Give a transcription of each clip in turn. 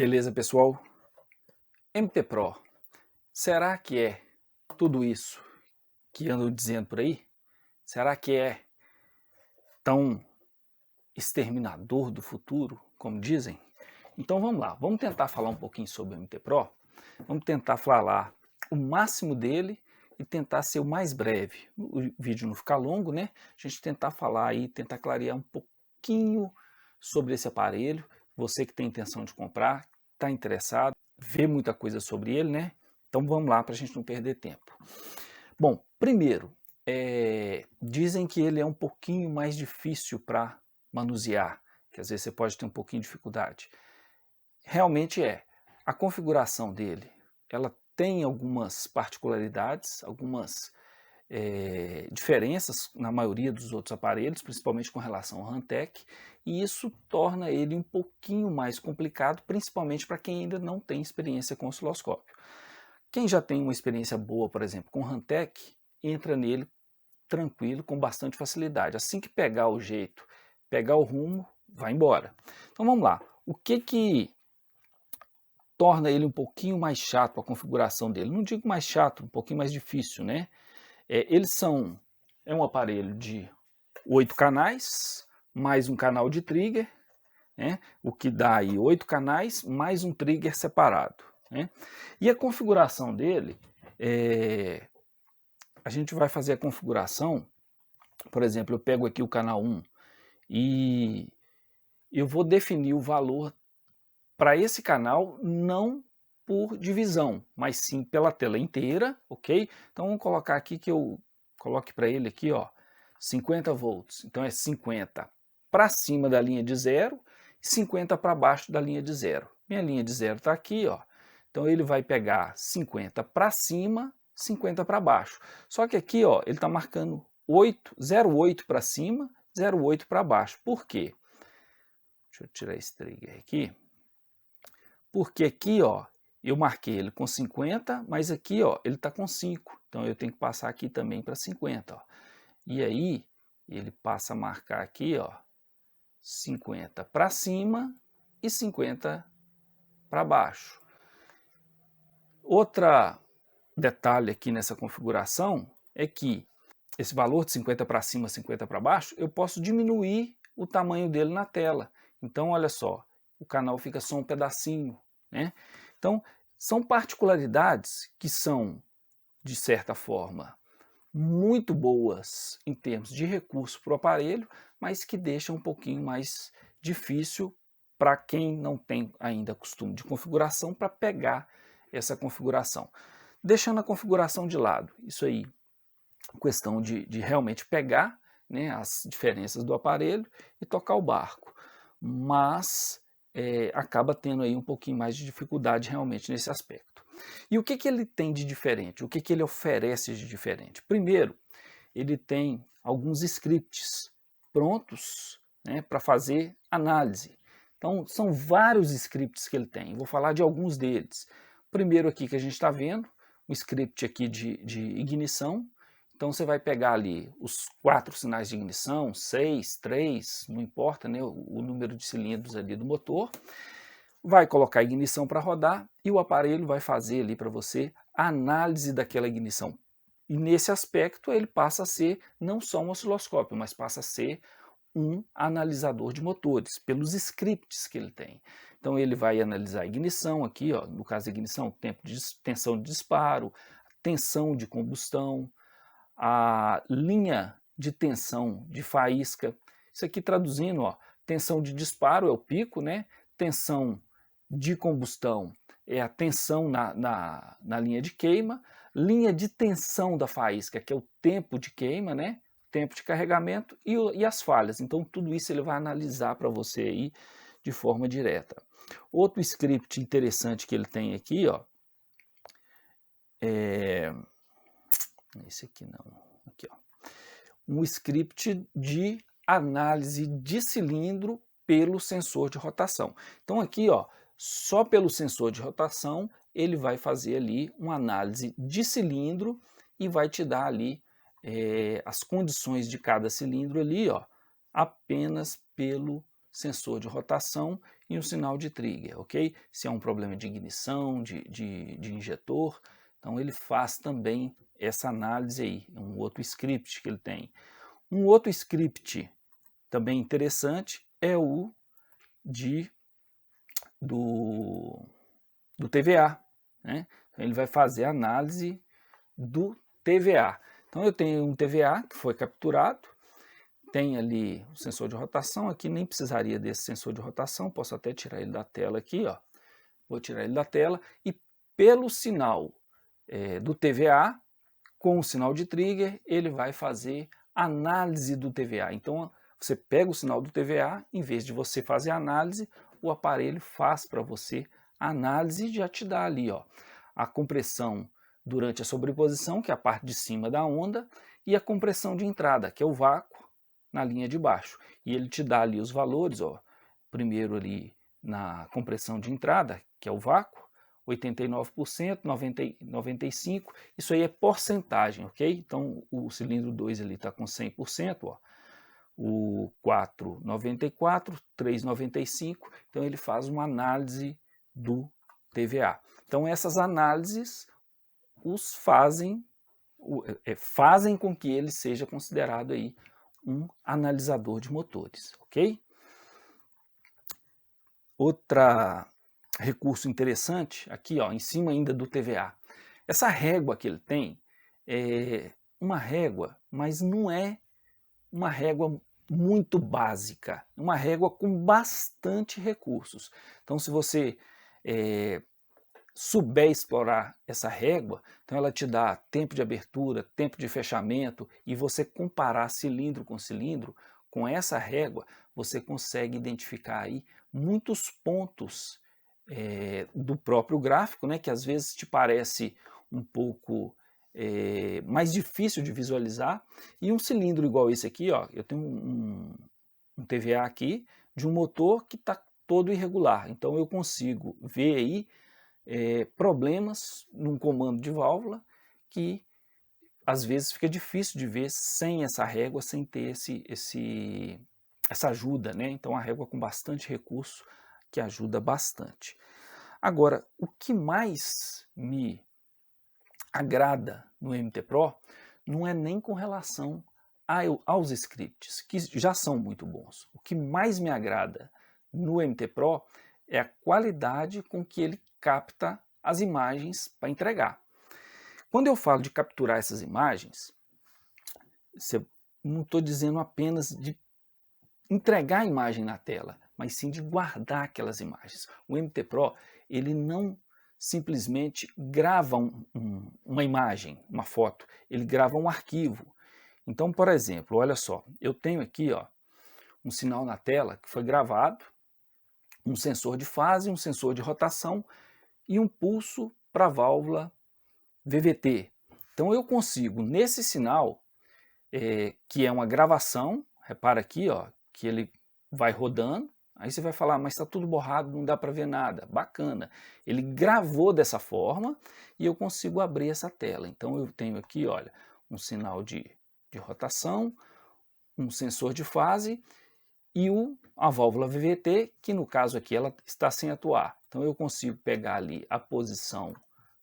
Beleza, pessoal? MT Pro, será que é tudo isso que andam dizendo por aí? Será que é tão exterminador do futuro, como dizem? Então vamos lá, vamos tentar falar um pouquinho sobre o MT Pro, vamos tentar falar o máximo dele e tentar ser o mais breve. O vídeo não ficar longo, né? A gente tentar falar aí, tentar clarear um pouquinho sobre esse aparelho. Você que tem intenção de comprar, está interessado, vê muita coisa sobre ele, né? Então vamos lá para a gente não perder tempo. Bom, primeiro, dizem que ele é um pouquinho mais difícil para manusear, que às vezes você pode ter um pouquinho de dificuldade. Realmente é. A configuração dele, ela tem algumas particularidades, algumas diferenças na maioria dos outros aparelhos, principalmente com relação ao Hantek, e isso torna ele um pouquinho mais complicado, principalmente para quem ainda não tem experiência com osciloscópio. Quem já tem uma experiência boa, por exemplo, com Hantek, entra nele tranquilo, com bastante facilidade. Assim que pegar o jeito, pegar o rumo, vai embora. Então vamos lá. O que torna ele um pouquinho mais chato, a configuração dele? Não digo mais chato, um pouquinho mais difícil, né? É um aparelho de 8 canais, mais um canal de trigger, né? O que dá aí 8 canais, mais um trigger separado. Né? E a configuração dele, a gente vai fazer a configuração, por exemplo, eu pego aqui o canal 1 e eu vou definir o valor para esse canal, não por divisão, mas sim pela tela inteira, ok? Então vamos colocar aqui que eu coloque para ele aqui, ó, 50 volts. Então é 50 para cima da linha de zero e 50 para baixo da linha de zero. Minha linha de zero está aqui, ó. Então ele vai pegar 50 para cima, 50 para baixo. Só que aqui, ó, ele está marcando 0,8 para cima, 0,8 para baixo. Por quê? Deixa eu tirar esse trigger aqui. Porque aqui, ó, eu marquei ele com 50, mas aqui, ó, ele está com 5. Então eu tenho que passar aqui também para 50, ó. E aí ele passa a marcar aqui, ó, 50 para cima e 50 para baixo. Outro detalhe aqui nessa configuração é que esse valor de 50 para cima, 50 para baixo, eu posso diminuir o tamanho dele na tela. Então, olha só, o canal fica só um pedacinho, né? Então, são particularidades que são, de certa forma, muito boas em termos de recurso para o aparelho, mas que deixam um pouquinho mais difícil para quem não tem ainda costume de configuração para pegar essa configuração. Deixando a configuração de lado, isso aí, questão de realmente pegar, né, as diferenças do aparelho e tocar o barco. Mas acaba tendo aí um pouquinho mais de dificuldade realmente nesse aspecto. E o que ele tem de diferente? O que ele oferece de diferente? Primeiro, ele tem alguns scripts prontos, né, para fazer análise. Então, são vários scripts que ele tem. Vou falar de alguns deles. Primeiro aqui que a gente está vendo, um script aqui de ignição. Então você vai pegar ali os 4 sinais de ignição, 6, 3, não importa, né, o número de cilindros ali do motor. Vai colocar a ignição para rodar e o aparelho vai fazer ali para você a análise daquela ignição. E nesse aspecto ele passa a ser não só um osciloscópio, mas passa a ser um analisador de motores, pelos scripts que ele tem. Então ele vai analisar a ignição aqui, ó, no caso da ignição, tempo de tensão de disparo, tensão de combustão, a linha de tensão de faísca. Isso aqui traduzindo, ó, tensão de disparo é o pico, né? Tensão de combustão é a tensão na linha de queima, linha de tensão da faísca, que é o tempo de queima, né? Tempo de carregamento e as falhas. Então tudo isso ele vai analisar para você aí de forma direta. Outro script interessante que ele tem aqui, ó, esse aqui não, aqui ó, um script de análise de cilindro pelo sensor de rotação. Então aqui, ó, só pelo sensor de rotação ele vai fazer ali uma análise de cilindro e vai te dar ali as condições de cada cilindro ali, ó, apenas pelo sensor de rotação e um sinal de trigger, ok? Se é um problema de ignição, de injetor, então ele faz também essa análise aí, um outro script que ele tem. Um outro script também interessante é o do TVA, né? Então ele vai fazer a análise do TVA. Então eu tenho um TVA que foi capturado, tem ali o sensor de rotação, aqui nem precisaria desse sensor de rotação, posso até tirar ele da tela aqui, ó. Vou tirar ele da tela e pelo sinal do TVA, com o sinal de trigger, ele vai fazer análise do TVA. Então você pega o sinal do TVA, em vez de você fazer a análise, o aparelho faz para você a análise e já te dá ali, ó, a compressão durante a sobreposição, que é a parte de cima da onda, e a compressão de entrada, que é o vácuo, na linha de baixo. E ele te dá ali os valores, ó, primeiro ali na compressão de entrada, que é o vácuo, 89%, 95%, isso aí é porcentagem, ok? Então o cilindro 2 ali está com 100%, ó. O 4, 94%, 3, 95%, então ele faz uma análise do TVA. Então essas análises fazem com que ele seja considerado aí um analisador de motores, ok? Outra recurso interessante, aqui ó, em cima ainda do TVA. Essa régua que ele tem é uma régua, mas não é uma régua muito básica, uma régua com bastante recursos. Então se você souber explorar essa régua, então ela te dá tempo de abertura, tempo de fechamento, e você comparar cilindro com cilindro, com essa régua, você consegue identificar aí muitos pontos do próprio gráfico, né, que às vezes te parece um pouco mais difícil de visualizar, e um cilindro igual esse aqui, ó, eu tenho um TVA aqui de um motor que está todo irregular, então eu consigo ver aí problemas num comando de válvula que às vezes fica difícil de ver sem essa régua, sem ter essa ajuda, né? Então a régua com bastante recurso que ajuda bastante. Agora, o que mais me agrada no MT Pro não é nem com relação aos scripts, que já são muito bons. O que mais me agrada no MT Pro é a qualidade com que ele capta as imagens para entregar. Quando eu falo de capturar essas imagens, não estou dizendo apenas de entregar a imagem na tela, mas sim de guardar aquelas imagens. O MT Pro, ele não simplesmente grava uma imagem, uma foto, ele grava um arquivo. Então, por exemplo, olha só, eu tenho aqui ó, um sinal na tela que foi gravado, um sensor de fase, um sensor de rotação e um pulso para a válvula VVT. Então eu consigo, nesse sinal, que é uma gravação, repara aqui, ó, que ele vai rodando, aí você vai falar, mas está tudo borrado, não dá para ver nada. Bacana. Ele gravou dessa forma e eu consigo abrir essa tela. Então eu tenho aqui, olha, um sinal de rotação, um sensor de fase e a válvula VVT, que no caso aqui ela está sem atuar. Então eu consigo pegar ali a posição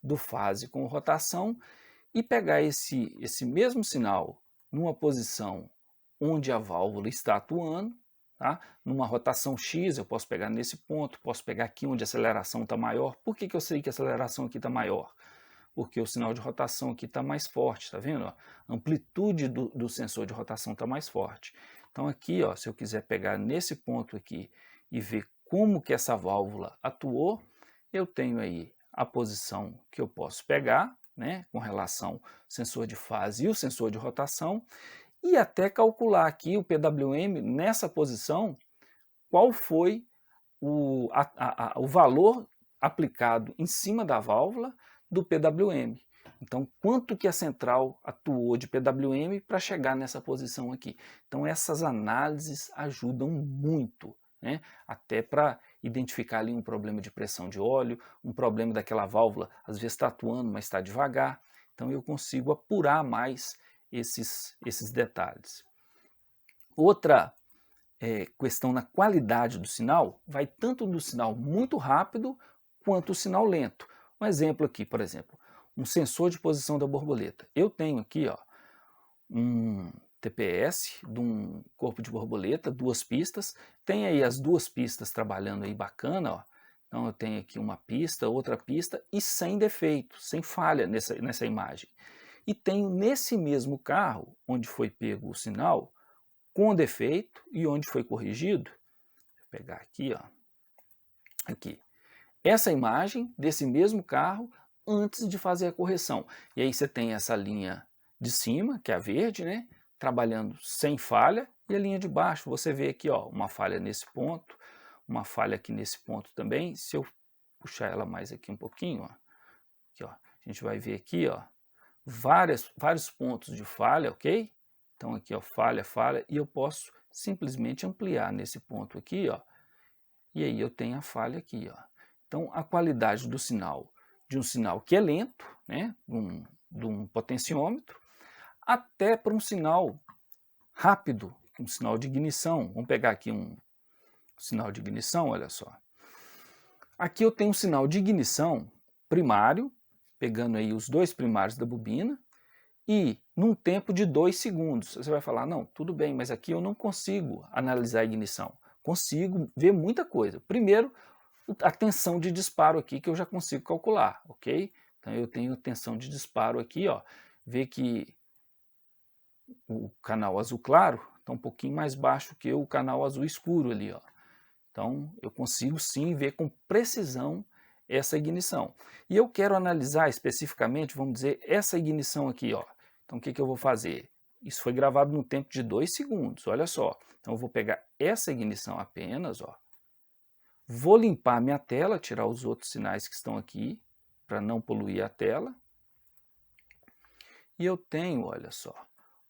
do fase com rotação e pegar esse mesmo sinal numa posição onde a válvula está atuando, tá? Numa rotação X eu posso pegar nesse ponto, posso pegar aqui onde a aceleração está maior. Por que eu sei que a aceleração aqui está maior? Porque o sinal de rotação aqui está mais forte, tá vendo? A amplitude do sensor de rotação está mais forte. Então aqui, ó, se eu quiser pegar nesse ponto aqui e ver como que essa válvula atuou, eu tenho aí a posição que eu posso pegar, né, com relação ao sensor de fase e o sensor de rotação, e até calcular aqui o PWM nessa posição, qual foi o valor aplicado em cima da válvula do PWM. Então, quanto que a central atuou de PWM para chegar nessa posição aqui. Então, essas análises ajudam muito, né? Até para identificar ali um problema de pressão de óleo, um problema daquela válvula, às vezes está atuando, mas está devagar. Então, eu consigo apurar mais esses detalhes. Outra questão na qualidade do sinal, vai tanto do sinal muito rápido quanto o sinal lento. Um exemplo aqui, por exemplo, um sensor de posição da borboleta. Eu tenho aqui, ó, um TPS de um corpo de borboleta, 2 pistas. Tem aí as 2 pistas trabalhando aí bacana, ó. Então eu tenho aqui uma pista, outra pista e sem defeito, sem falha nessa imagem. E tenho nesse mesmo carro, onde foi pego o sinal, com defeito e onde foi corrigido. Vou pegar aqui, ó. Aqui. Essa imagem desse mesmo carro antes de fazer a correção. E aí você tem essa linha de cima, que é a verde, né? Trabalhando sem falha, e a linha de baixo, você vê aqui, ó, uma falha nesse ponto, uma falha aqui nesse ponto também. Se eu puxar ela mais aqui um pouquinho, ó, aqui, ó, a gente vai ver aqui, ó, vários pontos de falha, ok? Então aqui, ó, falha, e eu posso simplesmente ampliar nesse ponto aqui, ó, e aí eu tenho a falha aqui, ó. Então a qualidade do sinal, de um sinal que é lento, né, de um potenciômetro, até para um sinal rápido, um sinal de ignição. Vamos pegar aqui um sinal de ignição, olha só. Aqui eu tenho um sinal de ignição primário, pegando aí os 2 primários da bobina, e num tempo de 2 segundos. Você vai falar, não, tudo bem, mas aqui eu não consigo analisar a ignição. Consigo ver muita coisa. Primeiro, a tensão de disparo aqui que eu já consigo calcular, ok? Então eu tenho tensão de disparo aqui, ó, ver que o canal azul claro está um pouquinho mais baixo que o canal azul escuro ali, ó. Então eu consigo sim ver com precisão essa ignição. E eu quero analisar especificamente, vamos dizer, essa ignição aqui, ó. Então o que eu vou fazer? Isso foi gravado no tempo de 2 segundos, olha só. Então eu vou pegar essa ignição apenas, ó. Vou limpar minha tela, tirar os outros sinais que estão aqui, para não poluir a tela. E eu tenho, olha só,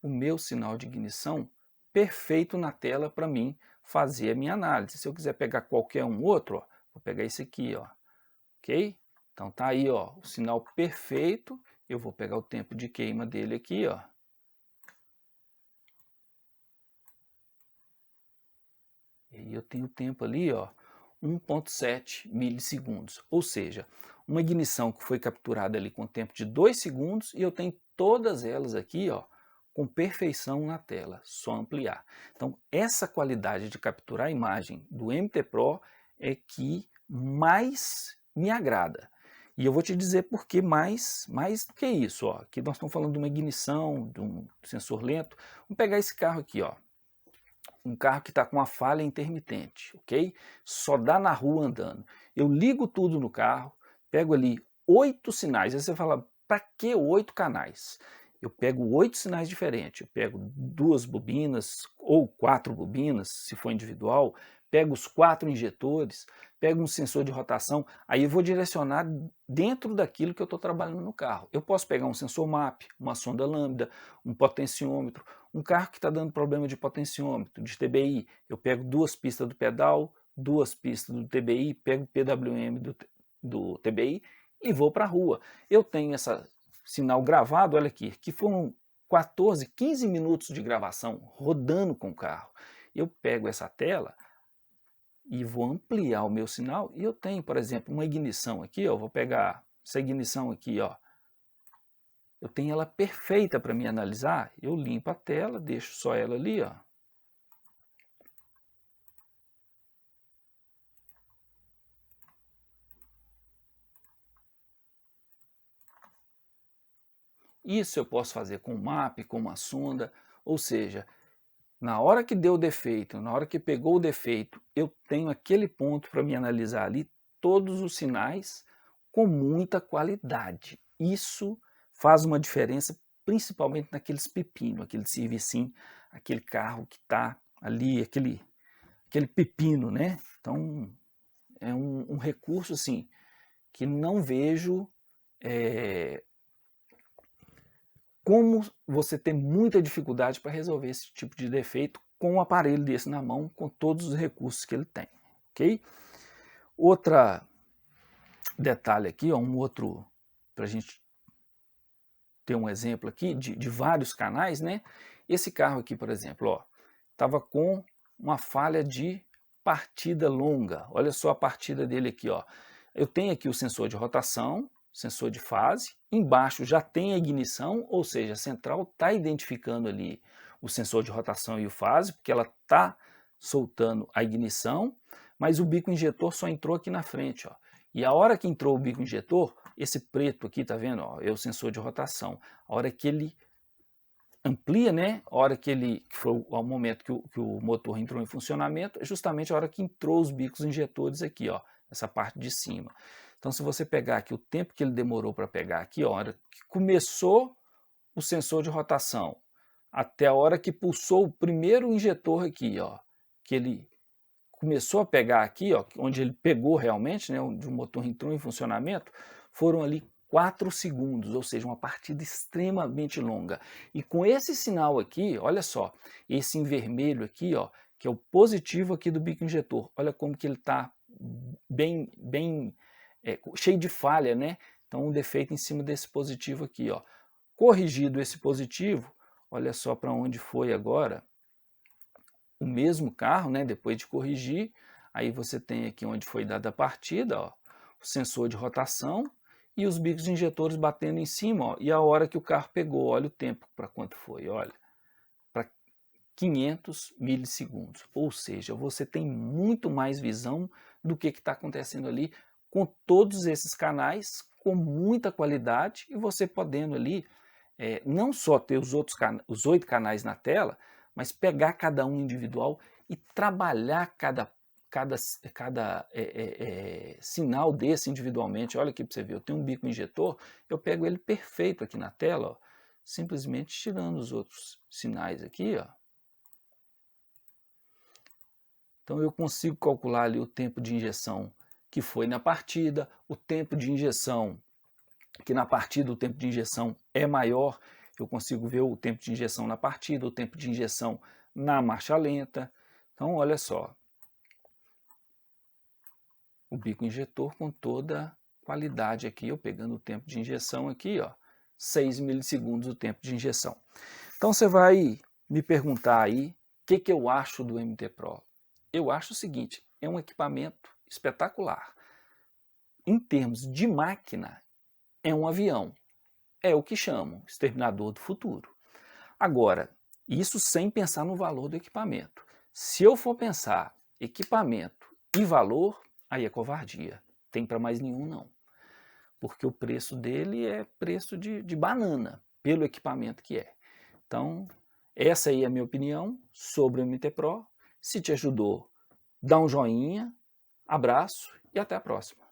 o meu sinal de ignição perfeito na tela para mim fazer a minha análise. Se eu quiser pegar qualquer um outro, ó, vou pegar esse aqui, ó, ok? Então tá aí, ó, o sinal perfeito. Eu vou pegar o tempo de queima dele aqui, ó. E aí eu tenho o tempo ali, ó, 1,7 milissegundos. Ou seja, uma ignição que foi capturada ali com tempo de 2 segundos e eu tenho todas elas aqui, ó, com perfeição na tela, só ampliar. Então, essa qualidade de capturar a imagem do MT Pro é que mais me agrada. E eu vou te dizer por que mais do que isso, ó. Aqui nós estamos falando de uma ignição, de um sensor lento. Vamos pegar esse carro aqui, ó. Um carro que está com uma falha intermitente, ok? Só dá na rua andando. Eu ligo tudo no carro, pego ali 8 sinais. Aí você fala, para que 8 canais? Eu pego 8 sinais diferentes. Eu pego 2 bobinas ou 4 bobinas, se for individual. Pego os 4 injetores, pego um sensor de rotação. Aí eu vou direcionar dentro daquilo que eu estou trabalhando no carro. Eu posso pegar um sensor MAP, uma sonda lambda, um potenciômetro. Um carro que está dando problema de potenciômetro, de TBI, eu pego 2 pistas do pedal, 2 pistas do TBI, pego o PWM do TBI e vou para a rua. Eu tenho esse sinal gravado, olha aqui, que foram 14, 15 minutos de gravação rodando com o carro. Eu pego essa tela e vou ampliar o meu sinal e eu tenho, por exemplo, uma ignição aqui, ó, vou pegar essa ignição aqui, ó. Eu tenho ela perfeita para me analisar, eu limpo a tela, deixo só ela ali, ó. Isso eu posso fazer com o MAP, com uma sonda, ou seja, na hora que deu o defeito, na hora que pegou o defeito, eu tenho aquele ponto para me analisar ali todos os sinais com muita qualidade. Isso faz uma diferença principalmente naqueles pepinos, aquele servicinho, aquele carro que está ali, aquele pepino, né? Então é um recurso assim que não vejo como você tem muita dificuldade para resolver esse tipo de defeito com um aparelho desse na mão, com todos os recursos que ele tem, ok? Outra detalhe aqui, ó, um outro, para a gente ter um exemplo aqui de vários canais, né? Esse carro aqui, por exemplo, ó, estava com uma falha de partida longa. Olha só a partida dele aqui, ó. Eu tenho aqui o sensor de rotação, sensor de fase, embaixo já tem a ignição, ou seja, a central está identificando ali o sensor de rotação e o fase, porque ela está soltando a ignição, mas o bico injetor só entrou aqui na frente, ó. E a hora que entrou o bico injetor, esse preto aqui, tá vendo, ó, é o sensor de rotação. A hora que ele amplia, né? A hora que foi o momento que o motor entrou em funcionamento, é justamente a hora que entrou os bicos injetores aqui, ó, essa parte de cima. Então, se você pegar aqui o tempo que ele demorou para pegar aqui, ó, a hora que começou o sensor de rotação, até a hora que pulsou o primeiro injetor aqui, ó, que ele começou a pegar aqui, ó, onde ele pegou realmente, né, onde o motor entrou em funcionamento, foram ali 4 segundos, ou seja, uma partida extremamente longa. E com esse sinal aqui, olha só, esse em vermelho aqui, ó, que é o positivo aqui do bico injetor, olha como que ele está bem cheio de falha, né? Então um defeito em cima desse positivo aqui, ó. Corrigido esse positivo, olha só para onde foi agora o mesmo carro, né? Depois de corrigir, aí você tem aqui onde foi dada a partida, ó, o sensor de rotação e os bicos injetores batendo em cima, ó, e a hora que o carro pegou, olha o tempo para quanto foi, olha, para 500 milissegundos, ou seja, você tem muito mais visão do que está acontecendo ali com todos esses canais, com muita qualidade, e você podendo ali, não só ter os 8 canais na tela, mas pegar cada um individual e trabalhar cada sinal desse individualmente. Olha aqui para você ver, eu tenho um bico injetor, eu pego ele perfeito aqui na tela, ó, simplesmente tirando os outros sinais aqui, ó. Então eu consigo calcular ali o tempo de injeção que foi na partida, o tempo de injeção, que na partida o tempo de injeção é maior, eu consigo ver o tempo de injeção na partida, o tempo de injeção na marcha lenta. Então olha só, o bico injetor com toda qualidade aqui, eu pegando o tempo de injeção aqui, ó, 6 milissegundos o tempo de injeção. Então você vai me perguntar aí, o que eu acho do MT Pro? Eu acho o seguinte, é um equipamento espetacular. Em termos de máquina, é um avião. É o que chamam exterminador do futuro. Agora, isso sem pensar no valor do equipamento. Se eu for pensar equipamento e valor, aí é covardia. Tem para mais nenhum não. Porque o preço dele é preço de banana, pelo equipamento que é. Então, essa aí é a minha opinião sobre o MT Pro. Se te ajudou, dá um joinha, abraço e até a próxima.